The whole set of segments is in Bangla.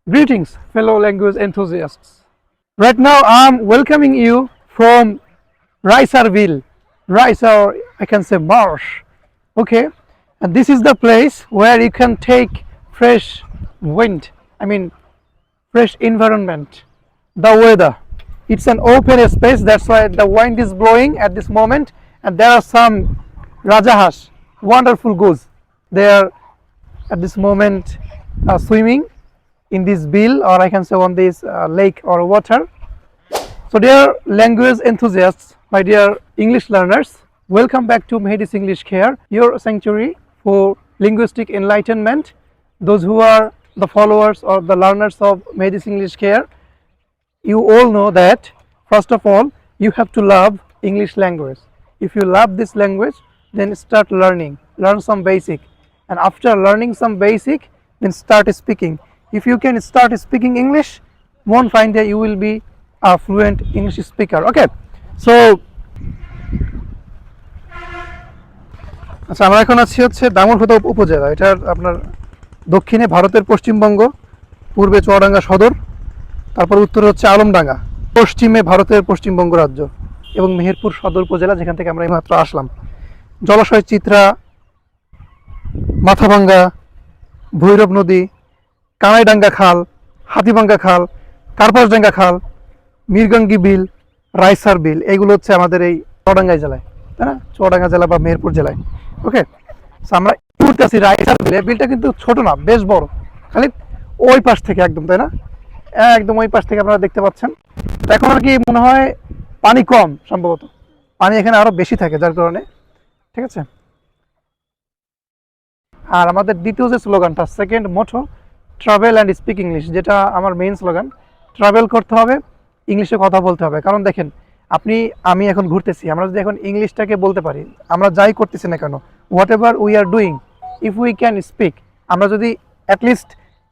Greetings, fellow language enthusiasts. Right now, I'm welcoming you from Ricerville, Rice, or I can say Marsh. Okay, and this is the place where you can take fresh wind. I mean, fresh environment, the weather. It's an open space, that's why the wind is blowing at this moment, and there are some Rajahash, wonderful goose. They are at this moment swimming in this bill, or I can say on this lake or water. So dear language enthusiasts, my dear English learners, welcome back to Mehdi's English Care, your sanctuary for linguistic enlightenment. Those who are the followers or the learners of Mehdi's English Care, you all know that first of all you have to love English language. If you love this language, then start learning, learn some basic, and after learning some basic, then start speaking. If you can start speaking English, one fine day you will be a fluent English speaker. Okay, so আচ্ছা, আমরা এখন আছি হচ্ছে দামোহদা উপজেলা। এটার আপনার দক্ষিণে ভারতের পশ্চিমবঙ্গ, পূর্বে চুয়াডাঙ্গা সদর, তারপর উত্তরে হচ্ছে আলমডাঙ্গা, পশ্চিমে ভারতের পশ্চিমবঙ্গ রাজ্য এবং মেহেরপুর সদর উপজেলা, যেখান থেকে আমরা এইমাত্র আসলাম। জলাশয় চিত্রা, মাথাভাঙ্গা, ভৈরব নদী, কানাইডাঙ্গা খাল, হাতিভাঙ্গা খাল, কার্পাসডাঙ্গা খাল, মিরগঙ্গি বিল, রাইসার বিল, এইগুলো হচ্ছে আমাদের এই চুয়াডাঙ্গা জেলায়, তাই না? চুয়াডাঙ্গা জেলা বা মেহেরপুর জেলায়। ওকে, আমরা ঘুরতে আছি রাইসার বিল। এই বিলটা কিন্তু ছোট না, বেশ বড়, খালি ওই পাশ থেকে একদম, তাই না? একদম ওই পাশ থেকে আপনারা দেখতে পাচ্ছেন। এখন আর কি মনে হয় পানি কম, সম্ভবত পানি এখানে আরো বেশি থাকে, যার কারণে। ঠিক আছে, আর আমাদের দ্বিতীয় যে স্লোগানটা, second motto, travel and speak English, যেটা আমার মেইন স্লোগান। ট্রাভেল করতে হবে, ইংলিশে কথা বলতে হবে। কারণ দেখেন, আমি এখন ঘুরতেছি, আমরা যদি এখন ইংলিশটাকে বলতে পারি, আমরা যাই করতেছি না কেন, what ever we are doing, if we can speak, আমরা যদি at least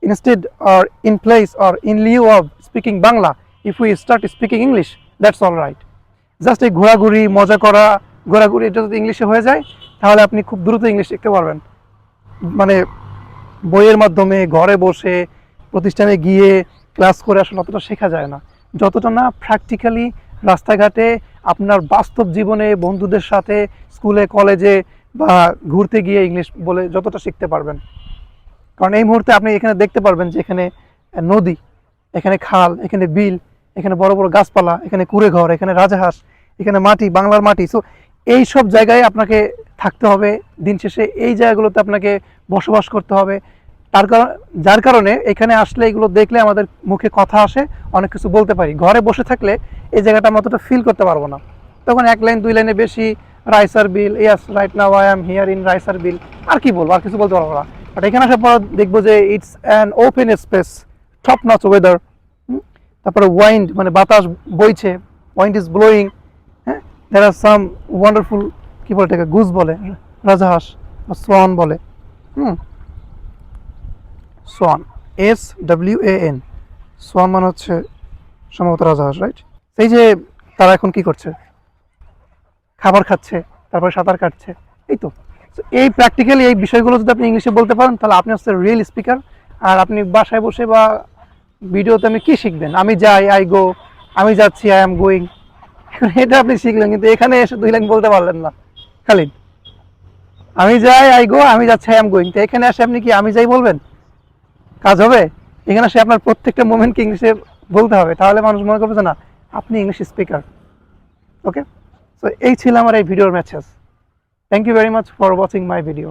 instead or in place or in Liu of speaking Bangla, if we start speaking English, that's all right. Just এই ঘোরাঘুরি, মজা করা, ঘোরাঘুরি, এটা যদি ইংলিশে হয়ে যায়, তাহলে আপনি খুব দ্রুত ইংলিশ শিখতে পারবেন। মানে বইয়ের মাধ্যমে, ঘরে বসে, প্রতিষ্ঠানে গিয়ে ক্লাস করে আসলে অতটা শেখা যায় না, যতটা না প্র্যাকটিক্যালি রাস্তাঘাটে আপনার বাস্তব জীবনে বন্ধুদের সাথে, স্কুলে কলেজে বা ঘুরতে গিয়ে ইংলিশ বলে যতটা শিখতে পারবেন। কারণ এই মুহূর্তে আপনি এখানে দেখতে পারবেন যে এখানে নদী, এখানে খাল, এখানে বিল, এখানে বড় বড় গাছপালা, এখানে কুড়ে ঘর, এখানে রাজাহাঁস, এখানে মাটি, বাংলার মাটি। সো এই সব জায়গায় আপনাকে থাকতে হবে। দিন শেষে এই জায়গাগুলোতে আপনাকে বসবাস করতে হবে। যার কারণে এখানে আসলে এগুলো দেখলে আমাদের মুখে কথা আসে, অনেক কিছু বলতে পারি। ঘরে বসে থাকলে এই জায়গাটা আমরা অতটা ফিল করতে পারবো না। তখন এক লাইন দুই লাইনে বেশি, Raisar Bil, yes right now I am here in Raisar Bil, আর কি বলবো, আর কিছু বলতে পারবো না। বাট এখানে আসার পর দেখবো যে it's an open space, top notch weather. তারপরে ওয়াইন্ড, মানে বাতাস বইছে, ওয়াইন্ড ইজ ব্লোয়িং। হ্যাঁ, দেয়ার আর সাম ওয়ান্ডারফুল, কি বলে এটাকে, গুজ বলে, রাজাহাঁস বা সোয়ান বলে। সোয়ান, SWAN, সোয়ান মানে হচ্ছে সম্ভবত রাজাহাঁস, রাইট? সেই যে তারা এখন কি করছে, খাবার খাচ্ছে, তারপরে সাঁতার কাটছে, এই তো। এই প্র্যাকটিক্যালি এই বিষয়গুলো যদি আপনি ইংলিশে বলতে পারেন, তাহলে আপনি হচ্ছে রিয়েল স্পিকার। আর আপনি বাসায় বসে বা ভিডিওতে আপনি কি শিখবেন? আমি যাই, আই গো, আমি যাচ্ছি, আই এম গোয়িং, এটা আপনি শিখলেন, কিন্তু এখানে এসে দুই লাইন বলতে পারলেন না। খালি আমি যাই, আই গো, আমি যাচ্ছি, আই এম গোয়িং। তো এখানে আসে আপনি কি আমি যাই বলবেন? কাজ হবে? এখানে আসে আপনার প্রত্যেকটা মোমেন্টকে ইংলিশে বলতে হবে, তাহলে মানুষ মনে করবে যে না, আপনি ইংলিশ স্পিকার। ওকে, সো এই ছিল আমার এই ভিডিওর message. Thank you very much for watching my video.